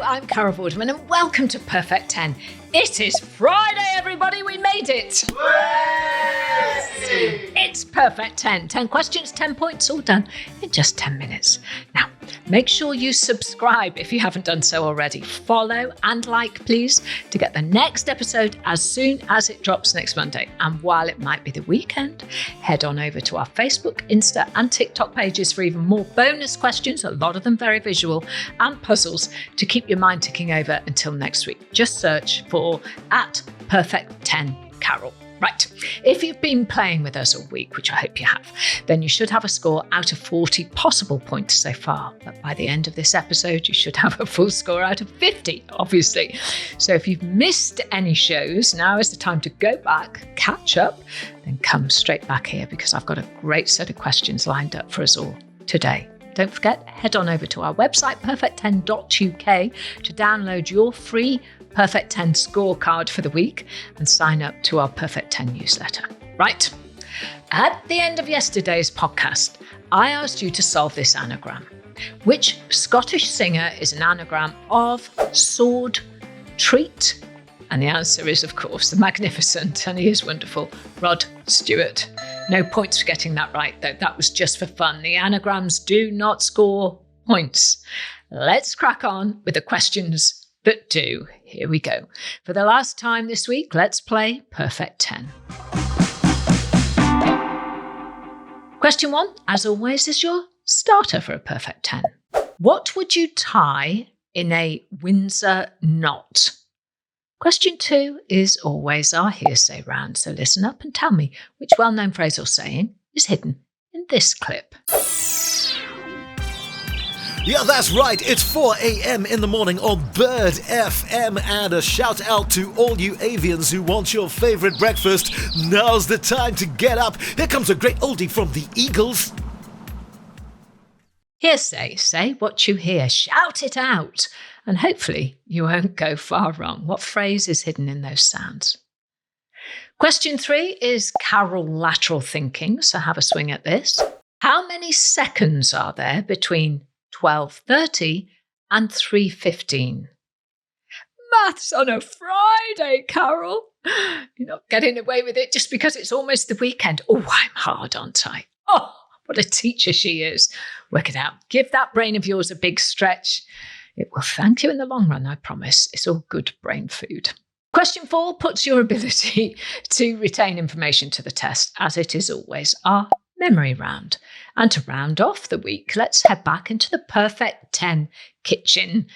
I'm Carol Vorderman and welcome to Perfect 10. It is Friday, everybody, we made it! Yay! It's Perfect 10. 10 questions, 10 points, all done in just 10 minutes. Now, make sure you subscribe if you haven't done so already. Follow and like, please, to get the next episode as soon as it drops next Monday. And while it might be the weekend, head on over to our Facebook, Insta and TikTok pages for even more bonus questions, a lot of them very visual, and puzzles to keep your mind ticking over until next week. Just search for @Perfect10Carol. Right, if you've been playing with us all week, which I hope you have, then you should have a score out of 40 possible points so far. But by the end of this episode, you should have a full score out of 50, obviously. So if you've missed any shows, now is the time to go back, catch up, then come straight back here because I've got a great set of questions lined up for us all today. Don't forget, head on over to our website, perfect10.uk, to download your free Perfect 10 scorecard for the week and sign up to our Perfect 10 newsletter. Right, at the end of yesterday's podcast, I asked you to solve this anagram. Which Scottish singer is an anagram of sword, treat? And the answer is, of course, the magnificent, and he is wonderful, Rod Stewart. No points for getting that right, though. That was just for fun. The anagrams do not score points. Let's crack on with the questions that do. Here we go. For the last time this week, let's play Perfect 10. Question 1, as always, is your starter for a Perfect 10. What would you tie in a Windsor knot? Question 2 is always our hearsay round, so listen up and tell me which well-known phrase or saying is hidden in this clip. Yeah, that's right. It's 4 a.m. in the morning on Bird FM, and a shout out to all you avians who want your favorite breakfast. Now's the time to get up. Here comes a great oldie from the Eagles. Hearsay, say what you hear, shout it out, and hopefully you won't go far wrong. What phrase is hidden in those sounds? Question 3 is Carol lateral thinking, so have a swing at this. How many seconds are there between 12:30 and 3:15? Maths on a Friday, Carol. You're not getting away with it just because it's almost the weekend. Oh, I'm hard, aren't I? Oh, what a teacher she is. Work it out. Give that brain of yours a big stretch. It will thank you in the long run, I promise. It's all good brain food. Question 4 puts your ability to retain information to the test, as it is always our memory round. And to round off the week, let's head back into the Perfect 10 kitchen.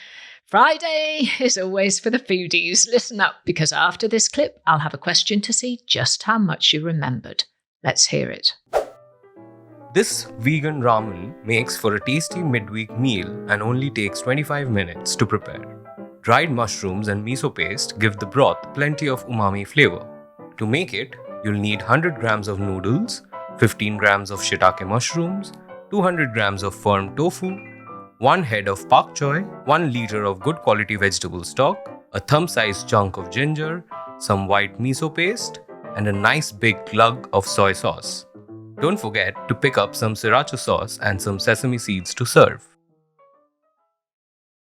Friday is always for the foodies. Listen up, because after this clip, I'll have a question to see just how much you remembered. Let's hear it. This vegan ramen makes for a tasty midweek meal and only takes 25 minutes to prepare. Dried mushrooms and miso paste give the broth plenty of umami flavor. To make it, you'll need 100 grams of noodles, 15 grams of shiitake mushrooms, 200 grams of firm tofu, 1 head of pak choy, 1 liter of good quality vegetable stock, a thumb-sized chunk of ginger, some white miso paste, and a nice big glug of soy sauce. Don't forget to pick up some sriracha sauce and some sesame seeds to serve.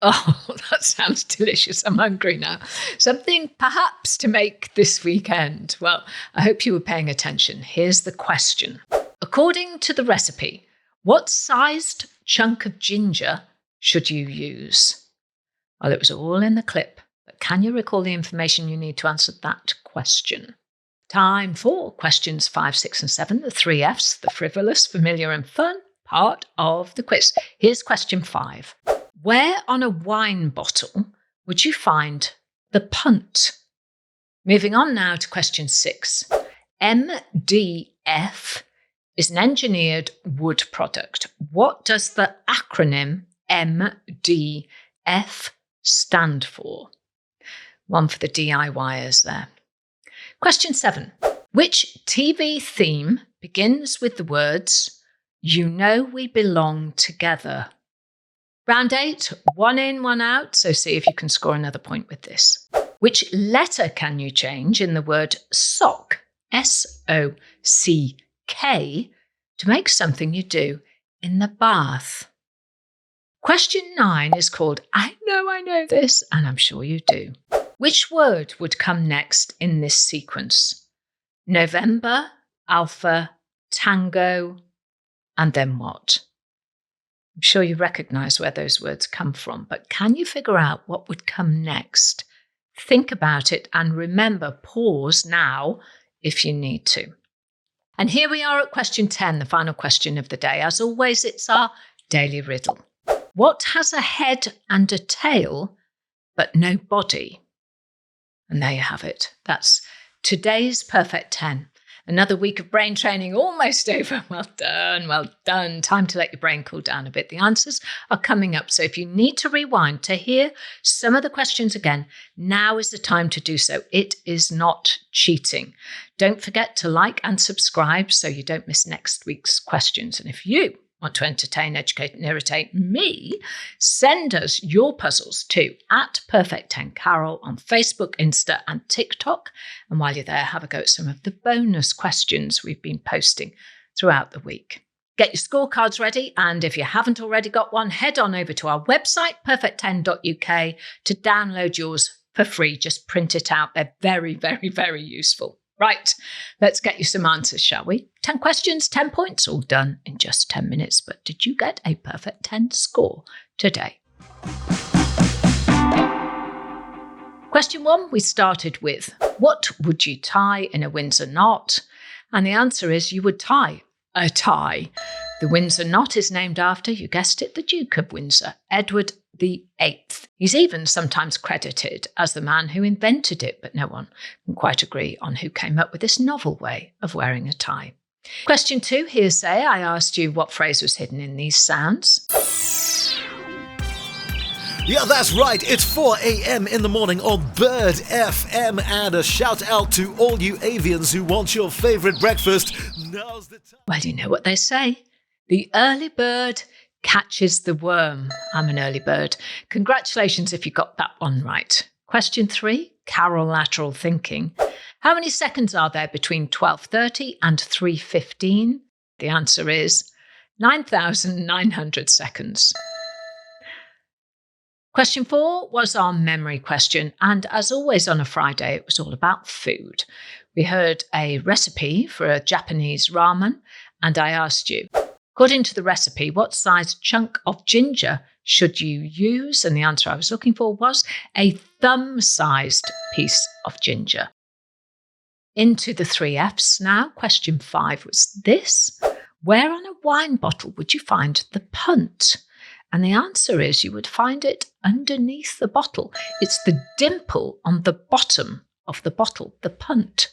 Oh, that sounds delicious. I'm hungry now. Something perhaps to make this weekend. Well, I hope you were paying attention. Here's the question. According to the recipe, what sized chunk of ginger should you use? Well, it was all in the clip, but can you recall the information you need to answer that question? Time for questions 5, 6 and 7, the 3 Fs, the frivolous, familiar and fun part of the quiz. Here's question 5. Where on a wine bottle would you find the punt? Moving on now to question 6. MDF is an engineered wood product. What does the acronym MDF stand for? One for the DIYers there. Question 7. Which TV theme begins with the words, "You know we belong together"? Round 8, 1 in, 1 out, so see if you can score another point with this. Which letter can you change in the word sock, S-O-C-K, to make something you do in the bath? Question 9 is called I know this, and I'm sure you do. Which word would come next in this sequence? November, Alpha, Tango, and then what? I'm sure you recognise where those words come from, but can you figure out what would come next? Think about it and remember, pause now if you need to. And here we are at question 10, the final question of the day. As always, it's our daily riddle. What has a head and a tail, but no body? And there you have it. That's today's Perfect 10. Another week of brain training almost over. Well done. Time to let your brain cool down a bit. The answers are coming up. So if you need to rewind to hear some of the questions again, now is the time to do so. It is not cheating. Don't forget to like and subscribe so you don't miss next week's questions. And if you want to entertain, educate, and irritate me, send us your puzzles to @Perfect10Carol on Facebook, Insta, and TikTok. And while you're there, have a go at some of the bonus questions we've been posting throughout the week. Get your scorecards ready, and if you haven't already got one, head on over to our website, perfect10.uk, to download yours for free. Just print it out. They're very, very, very useful. Right, let's get you some answers, shall we? 10 questions, 10 points, all done in just 10 minutes. But did you get a perfect 10 score today? Question 1, we started with, what would you tie in a Windsor knot? And the answer is you would tie a tie. The Windsor knot is named after, you guessed it, the Duke of Windsor, Edward VIII. He's even sometimes credited as the man who invented it, but no one can quite agree on who came up with this novel way of wearing a tie. Question 2, hearsay. I asked you what phrase was hidden in these sounds. Yeah, that's right. It's 4 a.m. in the morning on Bird FM, and a shout out to all you avians who want your favourite breakfast. Now's the time. Well, you know what they say. The early bird catches the worm. I'm an early bird. Congratulations if you got that one right. Question 3, Carol lateral thinking. How many seconds are there between 12:30 and 3:15? The answer is 9,900 seconds. Question 4 was our memory question, and as always on a Friday, it was all about food. We heard a recipe for a Japanese ramen, and I asked you, according to the recipe, what size chunk of ginger should you use? And the answer I was looking for was a thumb-sized piece of ginger. Into the 3 Fs now. Question 5 was this. Where on a wine bottle would you find the punt? And the answer is you would find it underneath the bottle. It's the dimple on the bottom of the bottle, the punt.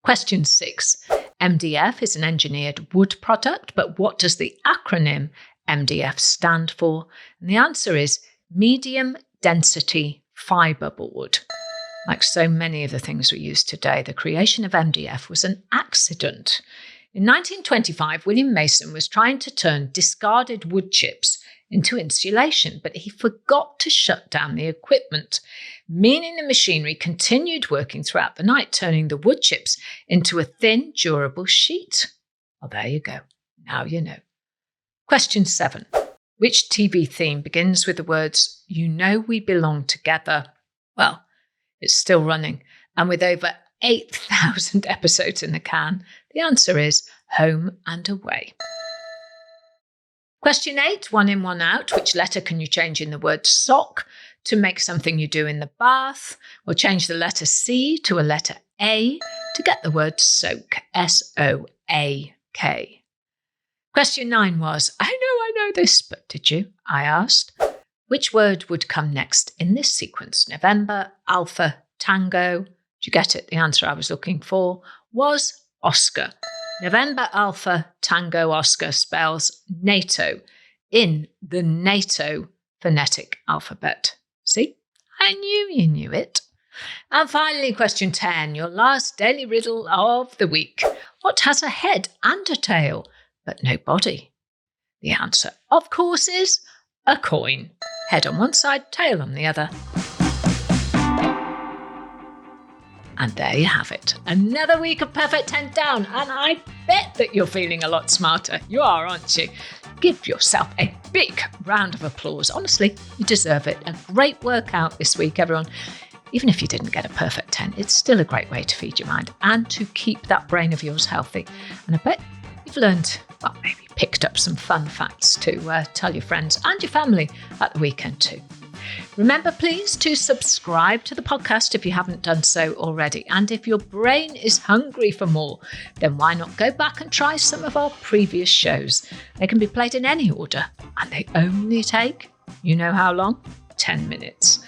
Question 6. MDF is an engineered wood product, but what does the acronym MDF stand for? And the answer is medium density fiberboard. Like so many of the things we use today, the creation of MDF was an accident. In 1925, William Mason was trying to turn discarded wood chips into insulation, but he forgot to shut down the equipment, meaning the machinery continued working throughout the night, turning the wood chips into a thin, durable sheet. Well, there you go. Now you know. Question 7. Which TV theme begins with the words, "You know we belong together"? Well, it's still running, and with over 8,000 episodes in the can, the answer is Home and Away. Question 8, 1 in, 1 out. Which letter can you change in the word sock to make something you do in the bath? Or change the letter C to a letter A to get the word soak, S-O-A-K. Question 9 was, I know this, but did you? I asked. Which word would come next in this sequence? November, Alpha, Tango. Did you get it? The answer I was looking for was Oscar. November, Alpha, Tango, Oscar spells NATO in the NATO phonetic alphabet. See? I knew you knew it. And finally, question 10, your last daily riddle of the week. What has a head and a tail, but no body? The answer, of course, is a coin. Head on one side, tail on the other. And there you have it. Another week of Perfect 10 down. And I bet that you're feeling a lot smarter. You are, aren't you? Give yourself a big round of applause. Honestly, you deserve it. A great workout this week, everyone. Even if you didn't get a perfect 10, it's still a great way to feed your mind and to keep that brain of yours healthy. And I bet you've learned, well, maybe picked up some fun facts to tell your friends and your family at the weekend too. Remember, please, to subscribe to the podcast if you haven't done so already. And if your brain is hungry for more, then why not go back and try some of our previous shows? They can be played in any order, and they only take, you know how long? 10 minutes.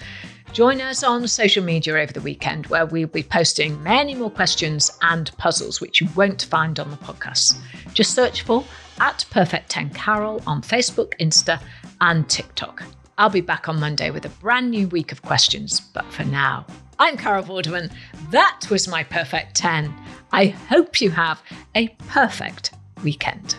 Join us on social media over the weekend, where we'll be posting many more questions and puzzles which you won't find on the podcast. Just search for @Perfect10Carol on Facebook, Insta, and TikTok. I'll be back on Monday with a brand new week of questions. But for now, I'm Carol Vorderman. That was my Perfect 10. I hope you have a perfect weekend.